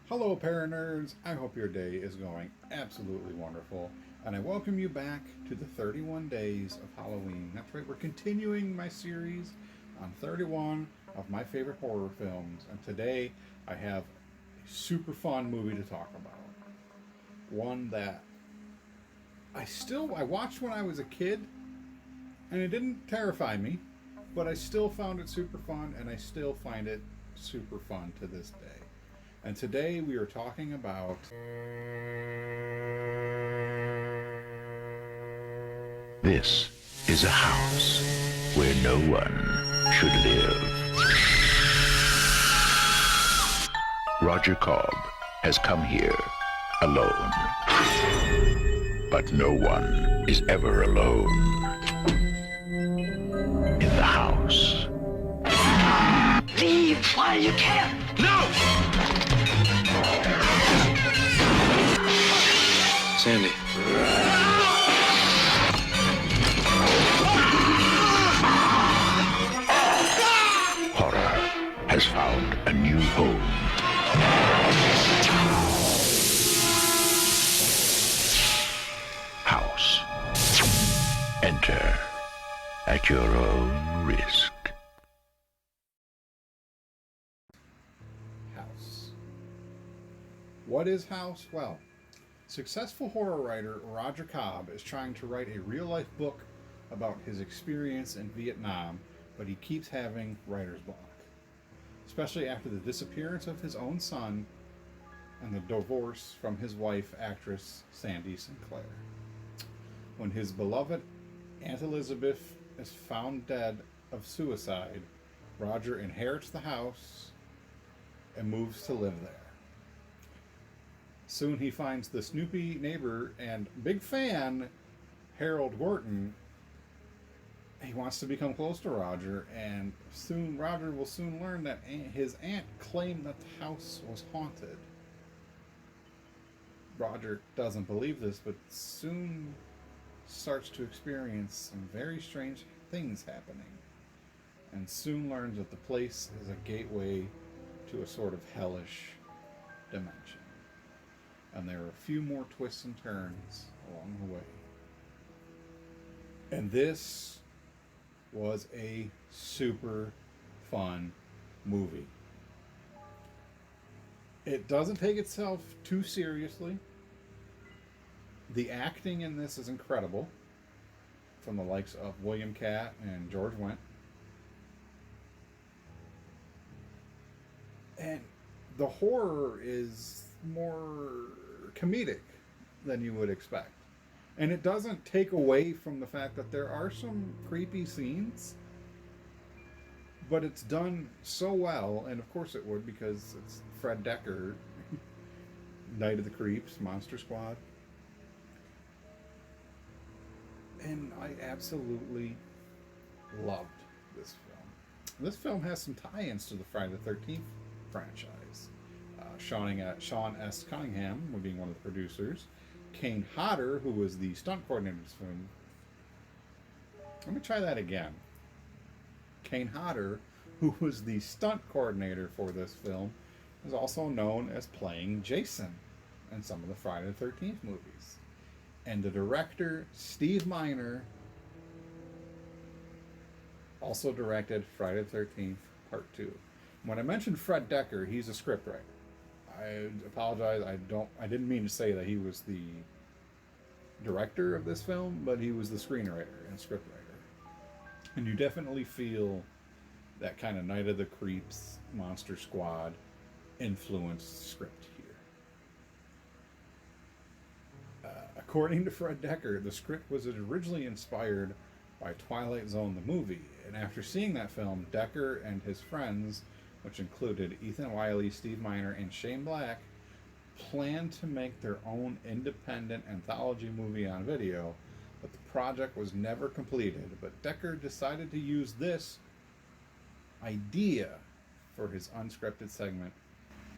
Hello, Paranerds. I hope your day is going absolutely wonderful, and I welcome you back to the 31 Days of Halloween. That's right, we're continuing my series on 31 of my favorite horror films, and today I have a super fun movie to talk about. One that I watched when I was a kid, and it didn't terrify me, but I still found it super fun, and I still find it super fun to this day. And today we are talking about This is a house where no one should live. Roger Cobb has come here alone. But no one is ever alone in the house. Leave while you can. No! Sandy. Horror has found a new home. House. Enter at your own risk. House. What is House? Well, successful horror writer Roger Cobb is trying to write a real life book about his experience in Vietnam, but he keeps having writer's block, especially after the disappearance of his own son and the divorce from his wife, actress Sandy Sinclair. When his beloved Aunt Elizabeth is found dead of suicide, Roger inherits the house and moves to live there. Soon he finds the snoopy neighbor and big fan, Harold Gorton. He wants to become close to Roger, and Roger will soon learn that his aunt claimed that the house was haunted. Roger doesn't believe this, but soon starts to experience some very strange things happening, and soon learns that the place is a gateway to a sort of hellish dimension. And there are a few more twists and turns along the way. And this was a super fun movie. It doesn't take itself too seriously. The acting in this is incredible, from the likes of William Catt and George Wendt. And the horror is more comedic than you would expect. And it doesn't take away from the fact that there are some creepy scenes, but it's done so well, and of course it would because it's Fred Dekker, Night of the Creeps, Monster Squad. And I absolutely loved this film. This film has some tie-ins to the Friday the 13th franchise. Sean S. Cunningham, being one of the producers. Kane Hodder, who was the stunt coordinator of this film. Let me try that again. Kane Hodder, who was the stunt coordinator for this film, is also known as playing Jason in some of the Friday the 13th movies. And the director, Steve Miner, also directed Friday the 13th Part 2. When I mentioned Fred Dekker, he's a scriptwriter. I apologize. I didn't mean to say that he was the director of this film, but he was the screenwriter and scriptwriter. And you definitely feel that kind of Night of the Creeps, Monster Squad influenced script here. According to Fred Dekker, the script was originally inspired by Twilight Zone the movie, and after seeing that film, Dekker and his friends, which included Ethan Wiley, Steve Miner, and Shane Black, planned to make their own independent anthology movie on video, but the project was never completed. But Dekker decided to use this idea for his unscripted segment.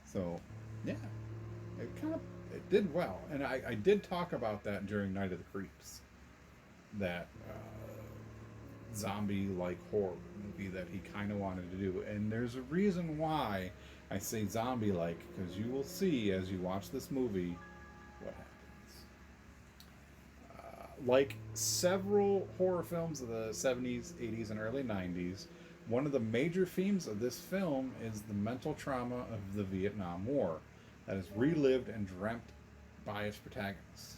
So, yeah, it did well. And I did talk about that during Night of the Creeps, that zombie-like horror movie that he kind of wanted to do. And there's a reason why I say zombie-like, because you will see as you watch this movie what happens. Like several horror films of the 70s, 80s, and early 90s, one of the major themes of this film is the mental trauma of the Vietnam War that is relived and dreamt by its protagonists.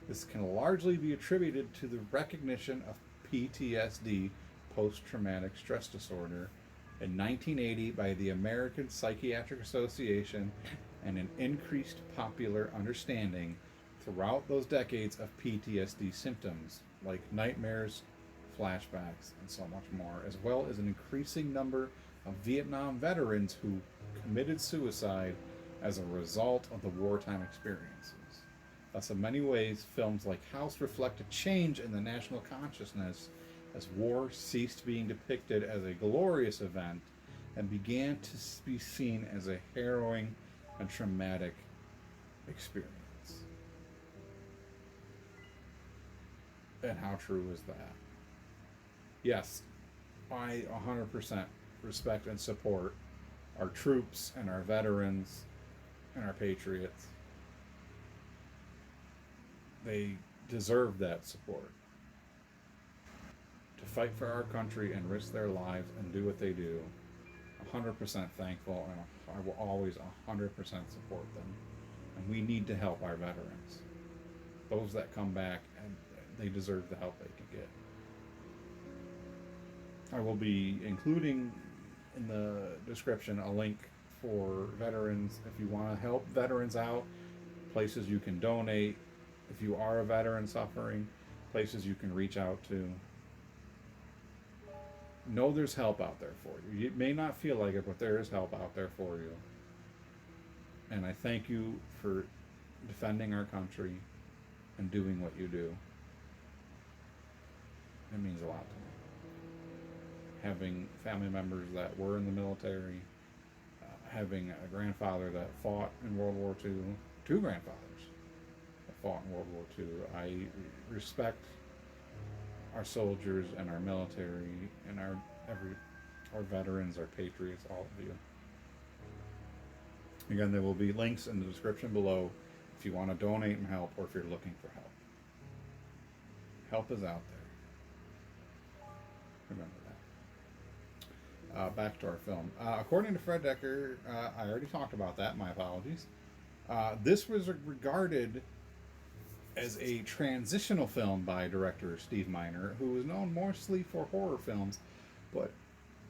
This can largely be attributed to the recognition of PTSD, post traumatic stress disorder, in 1980 by the American Psychiatric Association, and an increased popular understanding throughout those decades of PTSD symptoms like nightmares, flashbacks, and so much more, as well as an increasing number of Vietnam veterans who committed suicide as a result of the wartime experiences. Thus, in many ways, films like House reflect a change in the national consciousness as war ceased being depicted as a glorious event and began to be seen as a harrowing and traumatic experience. And how true is that? Yes, I 100% respect and support our troops and our veterans and our patriots. They deserve that support. To fight for our country and risk their lives and do what they do, 100% thankful, and I will always 100% support them. And we need to help our veterans. Those that come back, and they deserve the help they can get. I will be including in the description a link for veterans if you want to help veterans out, places you can donate, if you are a veteran suffering, places you can reach out to. Know there's help out there for you. You may not feel like it, but there is help out there for you. And I thank you for defending our country and doing what you do. It means a lot to me. Having family members that were in the military, having a grandfather that fought in World War II, two grandfathers that fought in World War II. I respect our soldiers and our military and our veterans, our patriots, all of you. Again, there will be links in the description below if you want to donate and help, or if you're looking for help. Help is out there. Remember that. Back to our film. According to Fred Decker, I already talked about that, my apologies. This was regarded as a transitional film by director Steve Miner, who was known mostly for horror films, but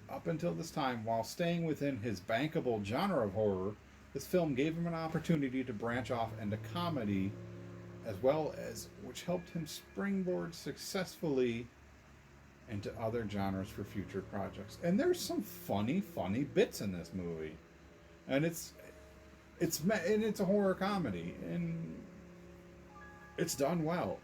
up until this time, while staying within his bankable genre of horror, this film gave him an opportunity to branch off into comedy, as well as which helped him springboard successfully into other genres for future projects. And there's some funny bits in this movie, and it's a horror comedy, and it's done well.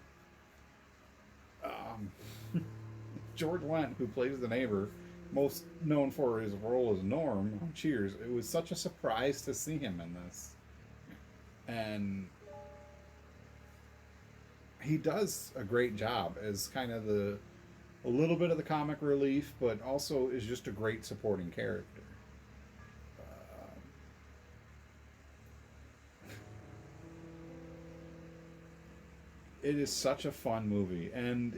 George Wendt, who plays the neighbor, most known for his role as Norm on Cheers, it was such a surprise to see him in this. And he does a great job as kind of a little bit of the comic relief, but also is just a great supporting character. It is such a fun movie, and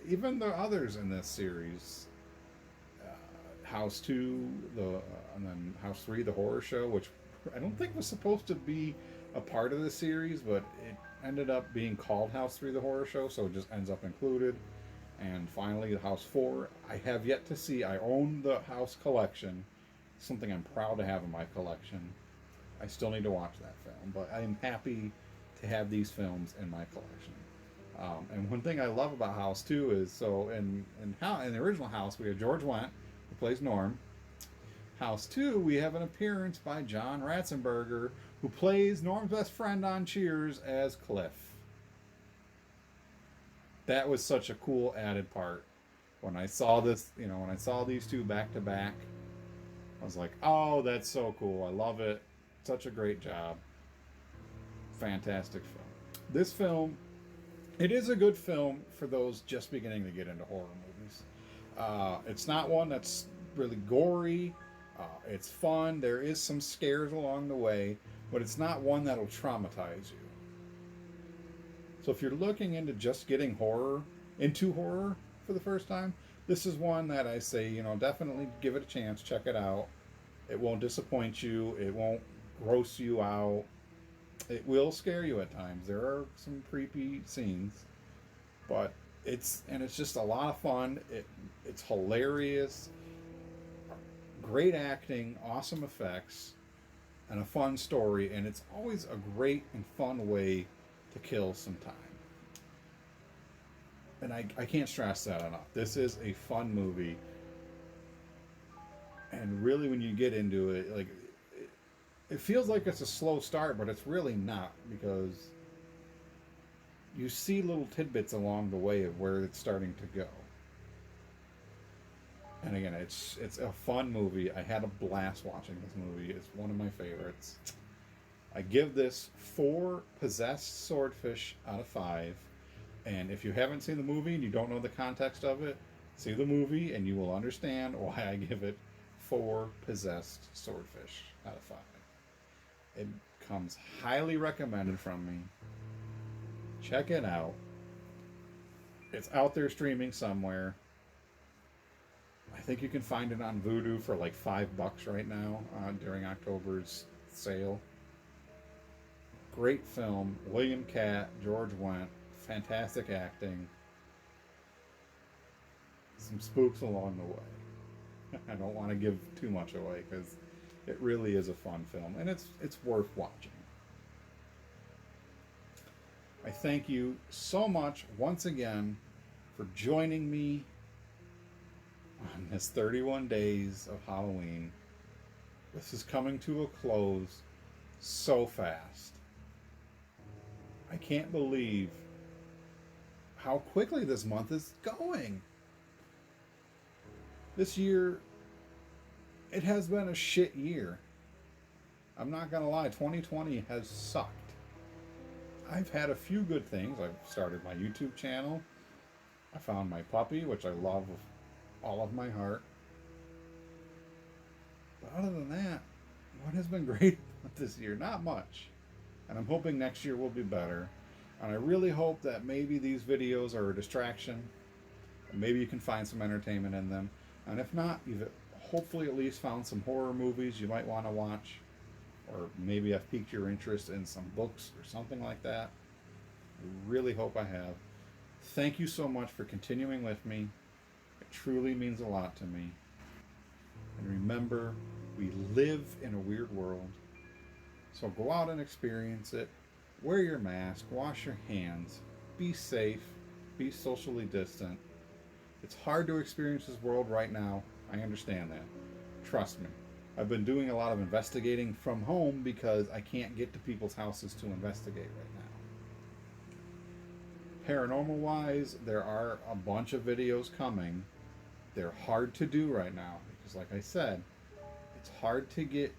even the others in this series, House 2, and then House 3, the horror show, which I don't think was supposed to be a part of the series, but it ended up being called House 3, the horror show, so it just ends up included. And finally, the House 4, I have yet to see. I own the House collection, something I'm proud to have in my collection. I still need to watch that film, but I am happy to have these films in my collection. And one thing I love about House 2 is, so in the original House, we have George Wendt, who plays Norm. House 2, we have an appearance by John Ratzenberger, who plays Norm's best friend on Cheers as Cliff. That was such a cool added part. When I saw this, when I saw these two back to back, I was like, oh, that's so cool. I love it. Such a great job. Fantastic film. This film, it is a good film for those just beginning to get into horror movies. It's not one that's really gory. It's fun. There is some scares along the way, but it's not one that'll traumatize you. So if you're looking into just getting into horror for the first time, this is one that I say, definitely give it a chance. Check it out. It won't disappoint you. It won't gross you out. It will scare you at times. There are some creepy scenes, but it's just a lot of fun. It's hilarious, great acting, awesome effects, and a fun story. And it's always a great and fun way to kill some time. And I can't stress that enough. This is a fun movie, and really, when you get into it, like it feels like it's a slow start, but it's really not, because you see little tidbits along the way of where it's starting to go. And again, it's a fun movie. I had a blast watching this movie. It's one of my favorites. I give this 4 possessed swordfish out of 5. And if you haven't seen the movie and you don't know the context of it, see the movie and you will understand why I give it 4 possessed swordfish out of 5. It comes highly recommended from me. Check it out. It's out there streaming somewhere. I think you can find it on Vudu for like $5 right now during October's sale. Great film. William Katt, George Wendt, fantastic acting. Some spooks along the way. I don't want to give too much away because it really is a fun film, and it's worth watching. I thank you so much once again for joining me on this 31 days of Halloween. This is coming to a close so fast. I can't believe how quickly this month is going. This year, it has been a shit year. I'm not gonna lie, 2020 has sucked. I've had a few good things. I've started my YouTube channel. I found my puppy, which I love with all of my heart. But other than that, what has been great this year? Not much. And I'm hoping next year will be better. And I really hope that maybe these videos are a distraction. Maybe you can find some entertainment in them. And if not, you've hopefully at least found some horror movies you might want to watch. Or maybe I've piqued your interest in some books or something like that. I really hope I have. Thank you so much for continuing with me. It truly means a lot to me. And remember, we live in a weird world. So go out and experience it. Wear your mask, wash your hands, be safe, be socially distant. It's hard to experience this world right now. I understand that. Trust me. I've been doing a lot of investigating from home because I can't get to people's houses to investigate right now. Paranormal wise, there are a bunch of videos coming. They're hard to do right now because, like I said, it's hard to get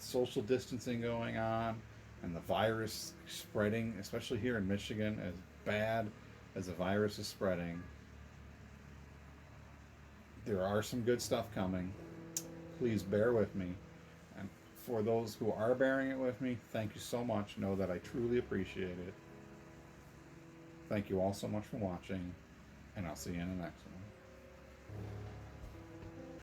social distancing going on and the virus spreading, especially here in Michigan, as bad as the virus is spreading. There are some good stuff coming. Please bear with me. And for those who are bearing it with me, thank you so much. Know that I truly appreciate it. Thank you all so much for watching, and I'll see you in the next one.